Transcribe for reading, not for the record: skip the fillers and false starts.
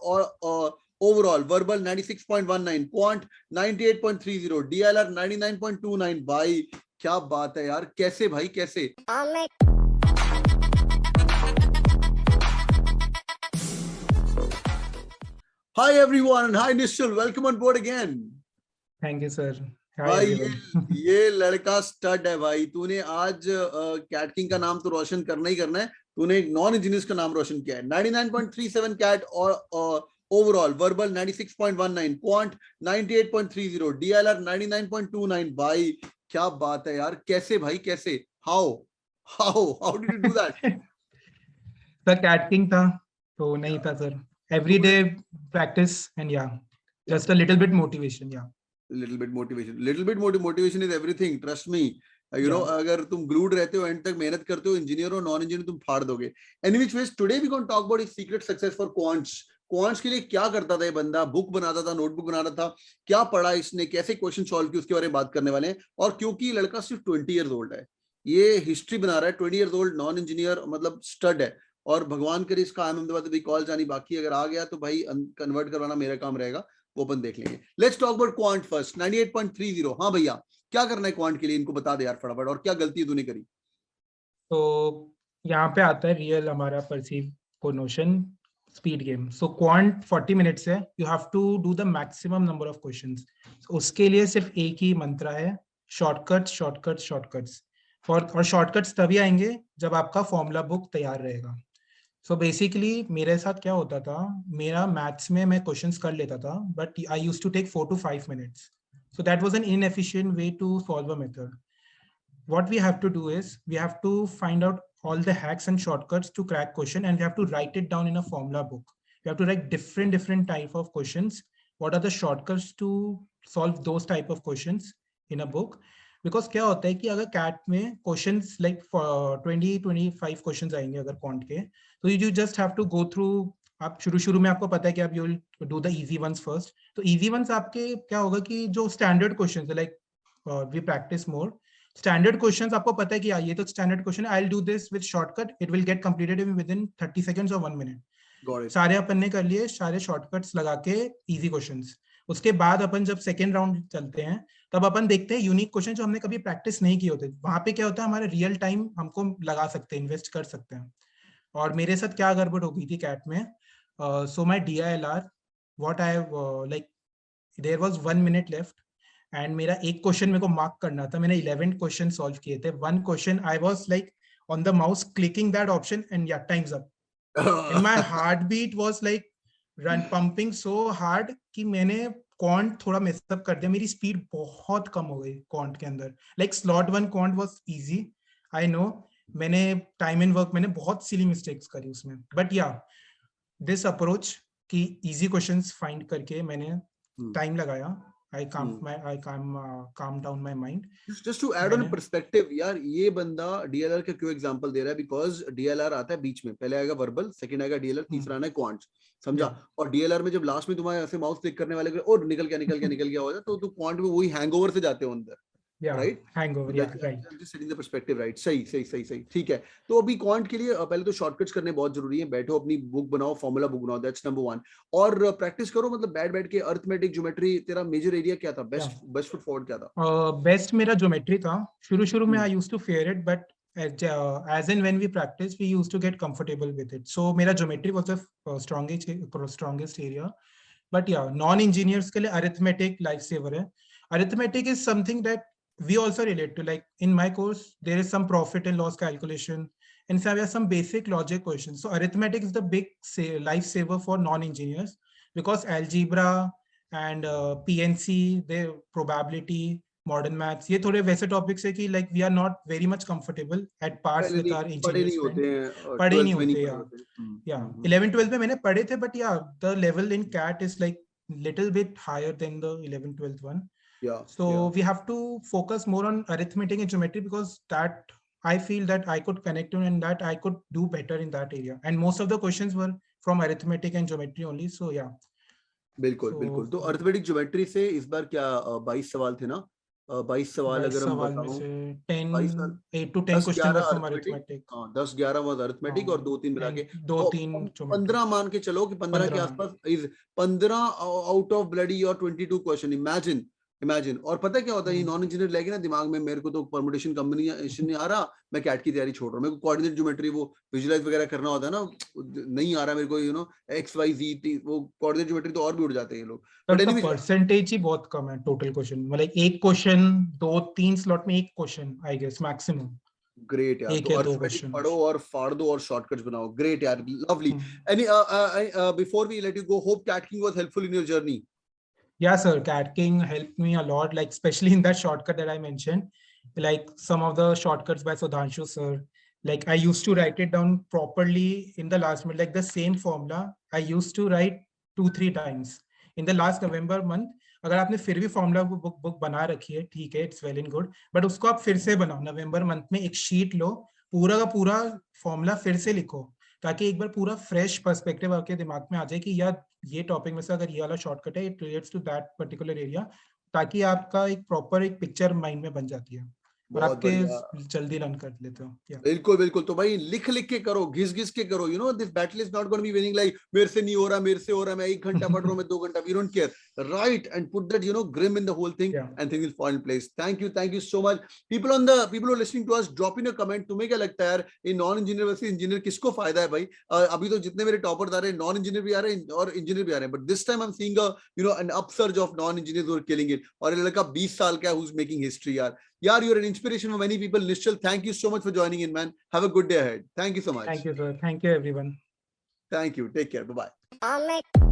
और overall verbal 96.19, quant 98.30, DLR 99.29। भाई क्या बात है यार, कैसे भाई कैसे? Hi everyone, hi Nishul, welcome on board again. Thank you sir. Hi भाई everyone. ये लड़का स्टड है भाई। तूने आज कैट किंग का नाम तो रोशन करना ही करना है। तूने नॉन इंजीनियर्स का नाम रोशन किया है। 99.37 कैट और ओवरऑल वर्बल 96.19, क्वांट 98.30, डीएलआर 99.29। भाई क्या बात है यार, कैसे भाई कैसे? How did you do that? Sir CAT king था तो नहीं था sir. Every day practice and yeah just a little bit motivation. Yeah little bit motivation is everything, trust me. You know, अगर तुम ग्लूड रहते हो, एंड तक मेहनत करते हो, इंजीनियर हो नॉन इंजीनियर, तुम फाड़ दोगे। Anyways ways, today we going talk about his secret success for quants. Quants के लिए क्या करता था ये बंदा? बुक बनाता था, नोटबुक बनाता था, क्या पढ़ा इसने, कैसे क्वेश्चन सॉल्व किए, उसके बारे में बात करने वाले हैं। और क्योंकि लड़का सिर्फ 20 ईयर्स ओल्ड है, ये हिस्ट्री बना रहा है। 20 ईयर्स ओल्ड, नॉन इंजीनियर, मतलब स्टड है। और भगवान करे इसका अहमदाबाद अभी कॉल जानी बाकी, अगर आ गया तो भाई कन्वर्ट करवाना मेरा काम रहेगा, वो अपन देख लेंगे। Let's talk about quant first. 98.30। हाँ भैया, क्या करना है क्वांट के लिए, इनको बता दे यार फटाफट, और क्या गलती तूने करी? तो यहाँ पे आता है रियल हमारा परसीव को notion speed game. So quant 40 minutes है, you have to do the maximum number of questions. उसके लिए सिर्फ एक ही मंत्र है, शॉर्टकट्स शॉर्टकट्स शॉर्टकट्स। और शॉर्टकट्स तभी आएंगे जब आपका फॉर्मूला बुक तैयार रहेगा। सो बेसिकली मेरे साथ क्या होता था, मेरा मैथ्स में मैं क्वेश्चंस कर लेता था, but I used to take 4 to 5 minutes. So that was an inefficient way to solve a method. What we have to do is we have to find out all the hacks and shortcuts to crack question, and we have to write it down in a formula book. We have to write different type of questions. What are the shortcuts to solve those type of questions in a book? Because क्या होता है कि अगर cat में questions like 20-25 questions आएंगे अगर quant के, तो you just have to go through. आप शुरू में आपको पता है कि आप you will do the easy ones first. तो इजी वंस आपके क्या होगा कि जो स्टैंडर्ड क्वेश्चंस है, like we practice more standard questions, आपको पता है कि ये तो स्टैंडर्ड क्वेश्चन है, I will do this with shortcut, it will get completed within 30 seconds or 1 minute। सारे अपन ने कर लिए, सारे शॉर्टकट्स लगा के इजी क्वेश्चंस। उसके बाद अपन जब सेकेंड राउंड चलते हैं, तब अपन देखते हैं यूनिक क्वेश्चन जो हमने कभी प्रैक्टिस नहीं किए होते। वहां पे क्या होता है, हमारे रियल टाइम हमको लगा सकते हैं, इन्वेस्ट कर सकते हैं। और मेरे साथ क्या गड़बड़ हो गई थी कैट में, so my DILR what I like, there was 1 minute left and मेरा एक क्वेश्चन मेरे को मार्क करना था। मैंने 11 क्वेश्चन सॉल्व किए थे। One question I was like on the mouse clicking that option and yeah times up, and my heart beat was like run pumping so hard कि मैंने क्वांट थोड़ा मिसअप कर दिया। मेरी स्पीड बहुत कम हो गई क्वांट के अंदर। Like slot 1 quant was easy, I know. मैंने टाइम इन वर्क, मैंने बहुत सिली मिस्टेक्स करी उसमें, बट या दिस अप्रोच कि इजी क्वेश्चंस फाइंड करके मैंने टाइम लगाया। I calm down my mind. Just to add on a perspective, यार ये बंदा DLR का क्यों एग्जांपल दे रहा है? बिकॉज DLR आता है बीच में, पहले आएगा वर्बल, सेकंड आएगा DLR, तीसरा आना है क्वांट, समझा? और DLR में जब लास्ट में तुम्हारे ऐसे माउस क्लिक करने वाले और निकल गया हो जाए, तो क्वांट में वही हैंगओवर से जाते हो अंदर, right? Hangover, right. Just setting the perspective, right? सही, ठीक है। तो अभी क्वांट के लिए पहले तो शॉर्टकट्स करने बहुत जरूरी है। बैठो, अपनी बुक बनाओ, फॉर्मूला बुक बनाओ, दैट्स नंबर 1। और प्रैक्टिस करो, मतलब बैठ के अरिथमेटिक, ज्योमेट्री, तेरा मेजर एरिया क्या था? बेस्ट फुट फॉरवर्ड क्या था? बेस्ट मेरा ज्योमेट्री था। शुरू में I used to fair it, but as in when we practice we used to get comfortable with it. So मेरा geometry was the strongest area. But yeah, non engineers के लिए arithmetic lifesaver है। Arithmetic is something that we also relate to. Like in my course there is some profit and loss calculation and so there are some basic logic questions. So arithmetic is the big lifesaver for non engineers, because algebra and PNC, their probability, modern maths, ये थोड़े वैसे topics है कि like we are not very much comfortable at parts with our engineers friend. पढ़े नहीं होते या 11-12 में मैंने पढ़े थे, but yeah the level in CAT is like little bit higher than the 11th-12th one. So we have to focus more on arithmetic and geometry, because that I feel that I could connect to and that I could do better in that area, and most of the questions were from arithmetic and geometry only. So yeah, बिल्कुल। तो arithmetic geometry से इस बार क्या 22 सवाल थे ना? 22 सवाल 22 अगर हम सवाल में बताऊं, से 22 साल 8 to 10 question 10-11 was from arithmetic, arithmetic. हाँ 10-11 वाज अरिथमेटिक और 2-3 मिला के, दो तो तीन 15 मान के चलो कि 15 के 15 आसपास इज 15 आउट ऑफ ब्लडी और 22 क्वेश्चन, इमेजिन इमेजिन। और पता है क्या होता है, ये नॉन इंजीनियर लेके ना दिमाग में मेरे को तो परमुटेशन कॉम्बिनेशन नहीं आ रहा, मैं कैट की तैयारी छोड़ रहा हूँ, मेरे को कोऑर्डिनेट ज्योमेट्री वो विजुलाइज वगैरह करना होता है ना, नहीं आ रहा मेरे को, एक्स वाई जी, वो कोऑर्डिनेट ज्योमेट्री तो और भी उड़ जाते हैं ये लोग। तो बट उसका एनीवेज, परसेंटेज ही बहुत कम है टोटल क्वेश्चन, मतलब एक क्वेश्चन 2-3 स्लॉट में एक question I guess maximum, great यार, तो एक या दो अर्थमेटिक क्वेश्चन। पढ़ो और फाड़ दो और शॉर्टकट्स बनाओ, ग्रेट यार, lovely. Any before we let you go, hope CAT king was helpful in your journey. Yeah, sir. Cat King helped me a lot, like especially in that shortcut that I mentioned, like some of the shortcuts by Sudhanshu sir. Like I used to write it down properly in the last month, like the same formula I used to write 2-3 times in the last November month. अगर आपने फिर भी formula book बना रखी है, ठीक है, it's well and good, but उसको आप फिर से बनाओ। नवंबर मंथ में एक शीट लो, पूरा का पूरा फॉर्मूला फिर से लिखो, ताकि एक बार पूरा फ्रेश पर्सपेक्टिव आपके दिमाग में आ जाए कि यार ये टॉपिक में से अगर ये वाला शॉर्टकट है, it relates to that particular area, ताकि आपका एक प्रॉपर एक पिक्चर माइंड में बन जाती है और बहुत आपके बढ़िया, जल्दी रन कर लेते हो। बिल्कुल बिल्कुल। तो भाई लिख लिख के करो, घिस घिस के करो, this battle is not going to be winning like मेरे से नहीं हो रहा, मेरे से हो रहा, मैं 1 घंटा पढ़ रहा हूं, मैं 2 घंटा, we don't care, right, and put that grim in the whole thing and things will fall in place. Thank you so much. People are listening to us, drop in a comment, तुम्हें क्या लगता है यार, ये non engineer versus engineer किसको फायदा है भाई? अभी तो जितने मेरे टॉपर्स आ रहे हैं, नॉन इंजीनियर भी आ रहे हैं और इंजीनियर भी आ रहे हैं, but this time I am seeing an upsurge of non engineers who are killing it, और ये लड़का 20 साल का है हु इज मेकिंग हिस्ट्री यार। Yeah, you're an inspiration for many people. Nishchal, thank you so much for joining in, man. Have a good day ahead. Thank you so much. Thank you, sir. Thank you, everyone. Thank you. Take care. Bye-bye.